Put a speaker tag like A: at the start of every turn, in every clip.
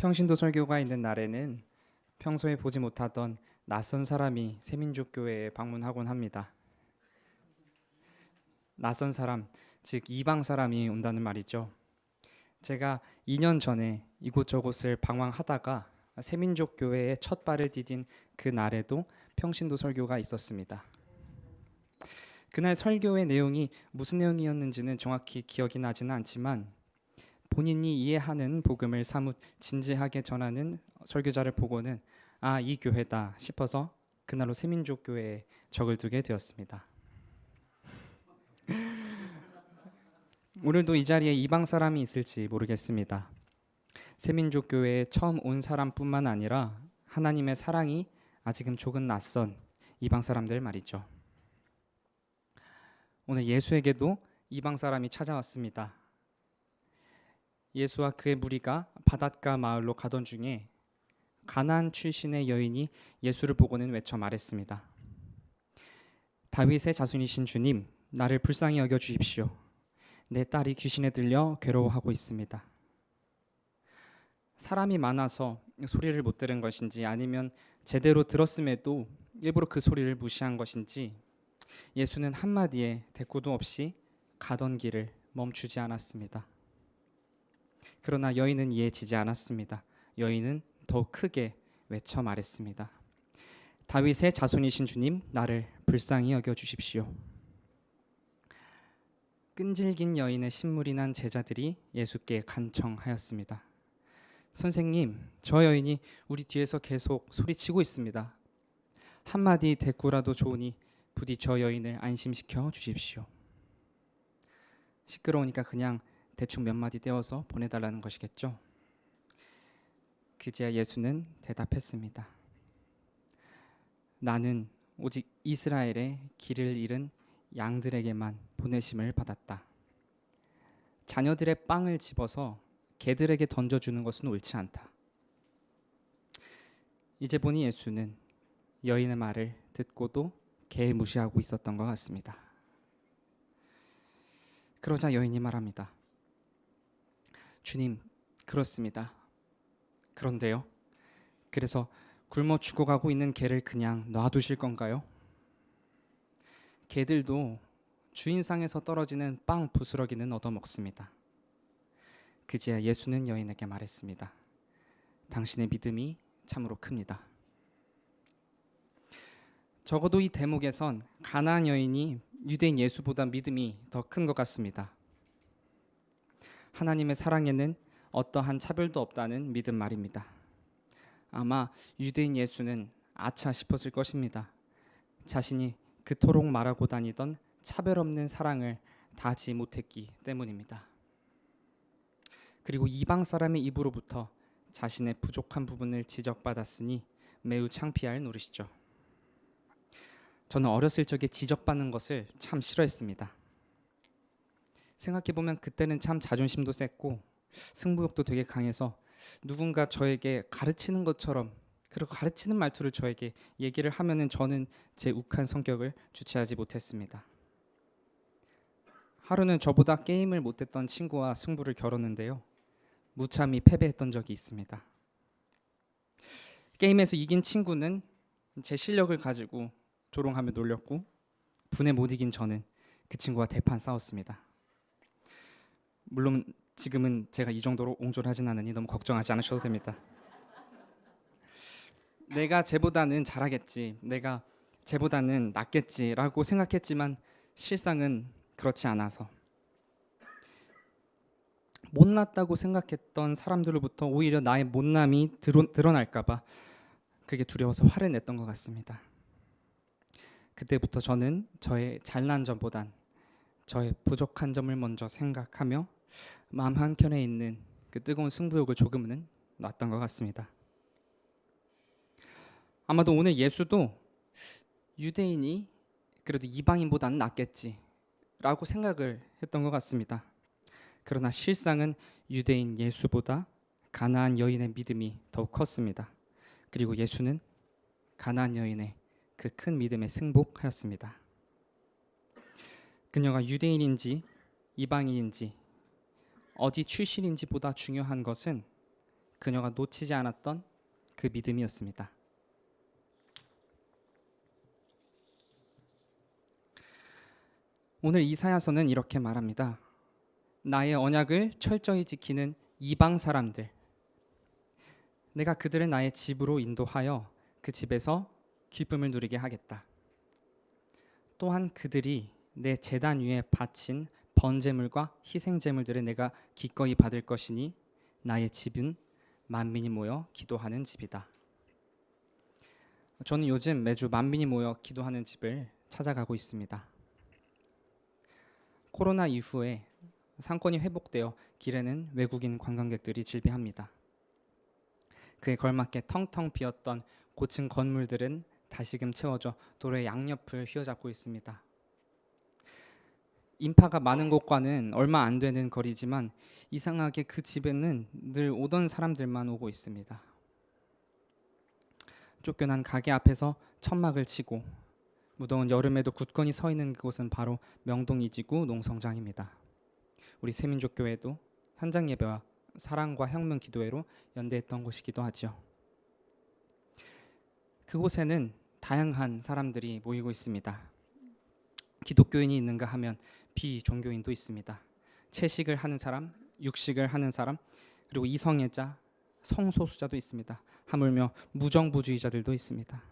A: 평신도 설교가 있는 날에는 평소에 보지 못하던 낯선 사람이 새민족 교회에 방문하곤 합니다. 낯선 사람, 즉 이방 사람이 온다는 말이죠. 제가 2년 전에 이곳저곳을 방황하다가 새민족 교회에 첫 발을 디딘 그 날에도 평신도 설교가 있었습니다. 그날 설교의 내용이 무슨 내용이었는지는 정확히 기억이 나지는 않지만 본인이 이해하는 복음을 사뭇 진지하게 전하는 설교자를 보고는 이 교회다 싶어서 그날로 새민족 교회에 적을 두게 되었습니다. 오늘도 이 자리에 이방 사람이 있을지 모르겠습니다. 새민족 교회에 처음 온 사람뿐만 아니라 하나님의 사랑이 아직은 조금 낯선 이방 사람들 말이죠. 오늘 예수에게도 이방 사람이 찾아왔습니다. 예수와 그의 무리가 바닷가 마을로 가던 중에 가나안 출신의 여인이 예수를 보고는 외쳐 말했습니다. 다윗의 자손이신 주님, 나를 불쌍히 여겨 주십시오. 내 딸이 귀신에 들려 괴로워하고 있습니다. 사람이 많아서 소리를 못 들은 것인지 아니면 제대로 들었음에도 일부러 그 소리를 무시한 것인지 예수는 한마디에 대꾸도 없이 가던 길을 멈추지 않았습니다. 그러나 여인은 이해지지 않았습니다. 여인은 더욱 크게 외쳐 말했습니다. 다윗의 자손이신 주님, 나를 불쌍히 여겨 주십시오. 끈질긴 여인의 신물이 난 제자들이 예수께 간청하였습니다. 선생님, 저 여인이 우리 뒤에서 계속 소리치고 있습니다. 한마디 대꾸라도 좋으니 부디 저 여인을 안심시켜 주십시오. 시끄러우니까 그냥 대충 몇 마디 떼어서 보내달라는 것이겠죠. 그제야 예수는 대답했습니다. 나는 오직 이스라엘의 길을 잃은 양들에게만 보내심을 받았다. 자녀들의 빵을 집어서 개들에게 던져주는 것은 옳지 않다. 이제 보니 예수는 여인의 말을 듣고도 개무시하고 있었던 것 같습니다. 그러자 여인이 말합니다. 주님, 그렇습니다. 그런데요. 그래서 굶어 죽어가고 있는 개를 그냥 놔두실 건가요? 개들도 주인상에서 떨어지는 빵 부스러기는 얻어먹습니다. 그제야 예수는 여인에게 말했습니다. 당신의 믿음이 참으로 큽니다. 적어도 이 대목에선 가나안 여인이 유대인 예수보다 믿음이 더 큰 것 같습니다. 하나님의 사랑에는 어떠한 차별도 없다는 믿음 말입니다. 아마 유대인 예수는 아차 싶었을 것입니다. 자신이 그토록 말하고 다니던 차별 없는 사랑을 다 하지 못했기 때문입니다. 그리고 이방 사람의 입으로부터 자신의 부족한 부분을 지적받았으니 매우 창피할 노릇이죠. 저는 어렸을 적에 지적받는 것을 참 싫어했습니다. 생각해보면 그때는 참 자존심도 셌고 승부욕도 되게 강해서 누군가 저에게 가르치는 것처럼 그리고 가르치는 말투를 저에게 얘기를 하면은 저는 제 욱한 성격을 주체하지 못했습니다. 하루는 저보다 게임을 못했던 친구와 승부를 겨뤘는데요. 무참히 패배했던 적이 있습니다. 게임에서 이긴 친구는 제 실력을 가지고 조롱하며 놀렸고 분에 못 이긴 저는 그 친구와 대판 싸웠습니다. 물론 지금은 제가 이 정도로 옹졸하진 않으니 너무 걱정하지 않으셔도 됩니다. 내가 쟤보다는 잘하겠지, 내가 쟤보다는 낫겠지라고 생각했지만 실상은 그렇지 않아서 못났다고 생각했던 사람들로부터 오히려 나의 못남이 드러날까 봐 그게 두려워서 화를 냈던 것 같습니다. 그때부터 저는 저의 잘난 점보단 저의 부족한 점을 먼저 생각하며 마음 한켠에 있는 그 뜨거운 승부욕을 조금은 놨던 것 같습니다. 아마도 오늘 예수도 유대인이 그래도 이방인보다는 낫겠지라고 생각을 했던 것 같습니다. 그러나 실상은 유대인 예수보다 가나안 여인의 믿음이 더욱 컸습니다. 그리고 예수는 가나안 여인의 그 큰 믿음에 승복하였습니다. 그녀가 유대인인지 이방인인지 어디 출신인지보다 중요한 것은 그녀가 놓치지 않았던 그 믿음이었습니다. 오늘 이사야서는 이렇게 말합니다. 나의 언약을 철저히 지키는 이방 사람들, 내가 그들을 나의 집으로 인도하여 그 집에서 기쁨을 누리게 하겠다. 또한 그들이 내 제단 위에 바친 번제물과 희생제물들을 내가 기꺼이 받을 것이니 나의 집은 만민이 모여 기도하는 집이다. 저는 요즘 매주 만민이 모여 기도하는 집을 찾아가고 있습니다. 코로나 이후에 상권이 회복되어 길에는 외국인 관광객들이 질비합니다. 그에 걸맞게 텅텅 비었던 고층 건물들은 다시금 채워져 도로의 양옆을 휘어잡고 있습니다. 인파가 많은 곳과는 얼마 안 되는 거리지만 이상하게 그 집에는 늘 오던 사람들만 오고 있습니다. 쫓겨난 가게 앞에서 천막을 치고 무더운 여름에도 굳건히 서 있는 그곳은 바로 명동 이지구 농성장입니다. 우리 새민족교회도 현장 예배와 사랑과 혁명 기도회로 연대했던 곳이기도 하죠. 그곳에는 다양한 사람들이 모이고 있습니다. 기독교인이 있는가 하면 비종교인도 있습니다. 채식을 하는 사람, 육식을 하는 사람, 그리고 이성애자, 성소수자도 있습니다. 하물며 무정부주의자들도 있습니다.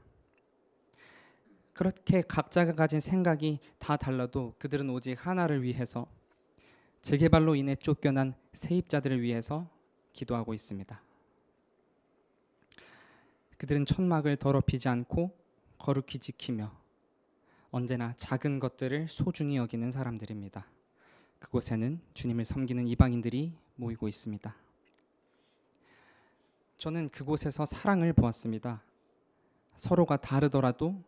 A: 그렇게 각자가 가진 생각이 다 달라도 그들은 오직 하나를 위해서, 재개발로 인해 쫓겨난 세입자들을 위해서 기도하고 있습니다. 그들은 천막을 더럽히지 않고 거룩히 지키며 언제나 작은 것들을 소중히 여기는 사람들입니다. 그곳에는 주님을 섬기는 이방인들이 모이고 있습니다. 저는 그곳에서 사랑을 보았습니다. 서로가 다르더라도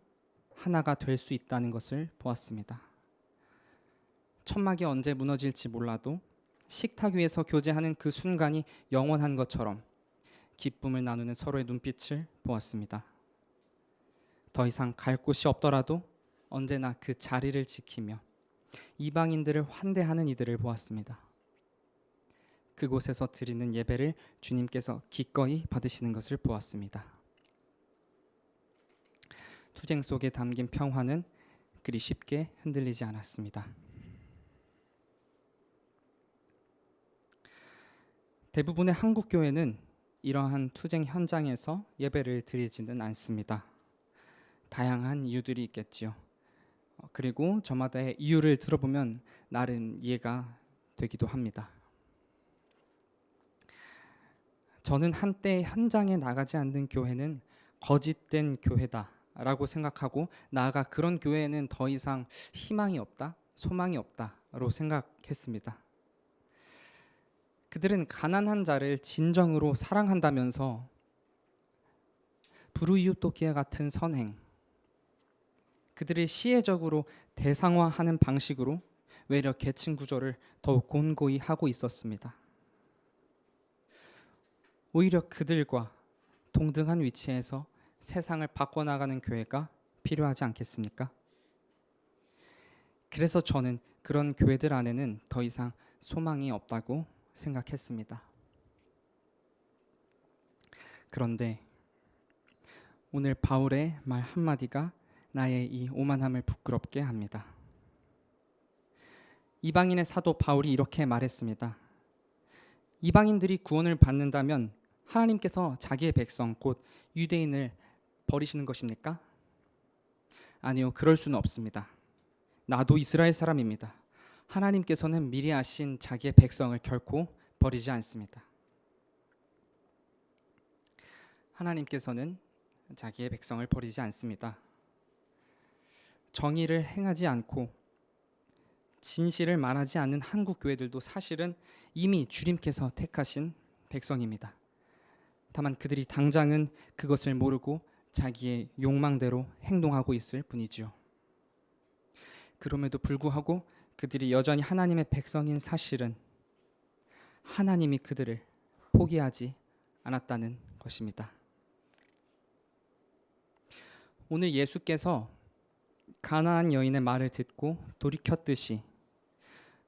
A: 하나가 될 수 있다는 것을 보았습니다. 천막이 언제 무너질지 몰라도 식탁 위에서 교제하는 그 순간이 영원한 것처럼 기쁨을 나누는 서로의 눈빛을 보았습니다. 더 이상 갈 곳이 없더라도 언제나 그 자리를 지키며 이방인들을 환대하는 이들을 보았습니다. 그곳에서 드리는 예배를 주님께서 기꺼이 받으시는 것을 보았습니다. 투쟁 속에 담긴 평화는 그리 쉽게 흔들리지 않았습니다. 대부분의 한국 교회는 이러한 투쟁 현장에서 예배를 드리지는 않습니다. 다양한 이유들이 있겠지요. 그리고 저마다의 이유를 들어보면 나름 이해가 되기도 합니다. 저는 한때 현장에 나가지 않는 교회는 거짓된 교회다라고 생각하고, 나아가 그런 교회에는 더 이상 희망이 없다, 소망이 없다로 생각했습니다. 그들은 가난한 자를 진정으로 사랑한다면서 불우이웃돕기와 같은 선행, 그들을 시혜적으로 대상화하는 방식으로 외려 계층 구조를 더욱 곤고히 하고 있었습니다. 오히려 그들과 동등한 위치에서 세상을 바꿔나가는 교회가 필요하지 않겠습니까? 그래서 저는 그런 교회들 안에는 더 이상 소망이 없다고 생각했습니다. 그런데 오늘 바울의 말 한마디가 나의 이 오만함을 부끄럽게 합니다. 이방인의 사도 바울이 이렇게 말했습니다. 이방인들이 구원을 받는다면 하나님께서 자기의 백성 곧 유대인을 버리시는 것입니까? 아니요, 그럴 수는 없습니다. 나도 이스라엘 사람입니다. 하나님께서는 미리 아신 자기의 백성을 결코 버리지 않습니다. 하나님께서는 자기의 백성을 버리지 않습니다. 정의를 행하지 않고 진실을 말하지 않는 한국 교회들도 사실은 이미 주님께서 택하신 백성입니다. 다만 그들이 당장은 그것을 모르고 자기의 욕망대로 행동하고 있을 뿐이지요. 그럼에도 불구하고 그들이 여전히 하나님의 백성인 사실은 하나님이 그들을 포기하지 않았다는 것입니다. 오늘 예수께서 가나안 여인의 말을 듣고 돌이켰듯이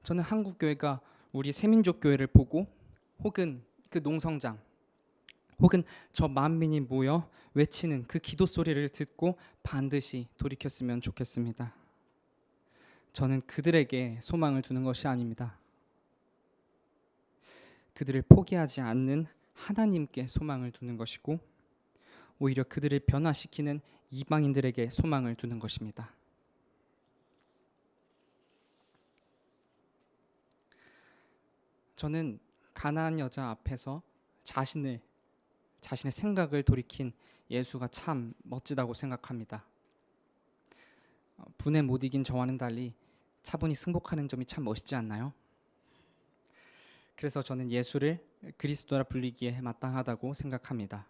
A: 저는 한국 교회가 우리 새민족 교회를 보고, 혹은 그 농성장, 혹은 저 만민이 모여 외치는 그 기도 소리를 듣고 반드시 돌이켰으면 좋겠습니다. 저는 그들에게 소망을 두는 것이 아닙니다. 그들을 포기하지 않는 하나님께 소망을 두는 것이고 오히려 그들을 변화시키는 이방인들에게 소망을 두는 것입니다. 저는 가나안 여자 앞에서 자신의 생각을 돌이킨 예수가 참 멋지다고 생각합니다. 분에 못 이긴 저와는 달리 차분히 승복하는 점이 참 멋있지 않나요? 그래서 저는 예수를 그리스도라 불리기에 마땅하다고 생각합니다.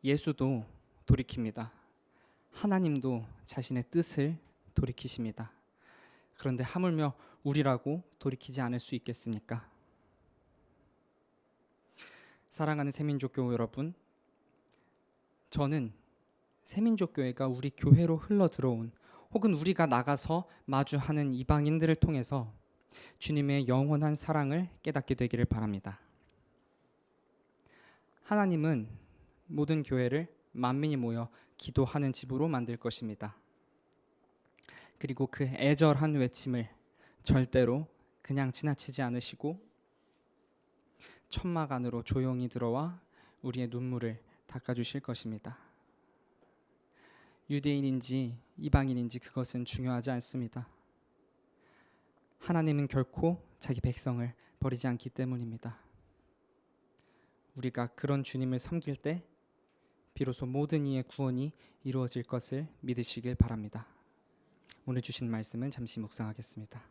A: 예수도 돌이킵니다. 하나님도 자신의 뜻을 돌이키십니다. 그런데 하물며 우리라고 돌이키지 않을 수 있겠습니까? 사랑하는 새민족교회 여러분, 저는 새민족교회가 우리 교회로 흘러 들어온 혹은 우리가 나가서 마주하는 이방인들을 통해서 주님의 영원한 사랑을 깨닫게 되기를 바랍니다. 하나님은 모든 교회를 만민이 모여 기도하는 집으로 만들 것입니다. 그리고 그 애절한 외침을 절대로 그냥 지나치지 않으시고 천막 안으로 조용히 들어와 우리의 눈물을 닦아주실 것입니다. 유대인인지 이방인인지 그것은 중요하지 않습니다. 하나님은 결코 자기 백성을 버리지 않기 때문입니다. 우리가 그런 주님을 섬길 때 비로소 모든 이의 구원이 이루어질 것을 믿으시길 바랍니다. 오늘 주신 말씀은 잠시 묵상하겠습니다.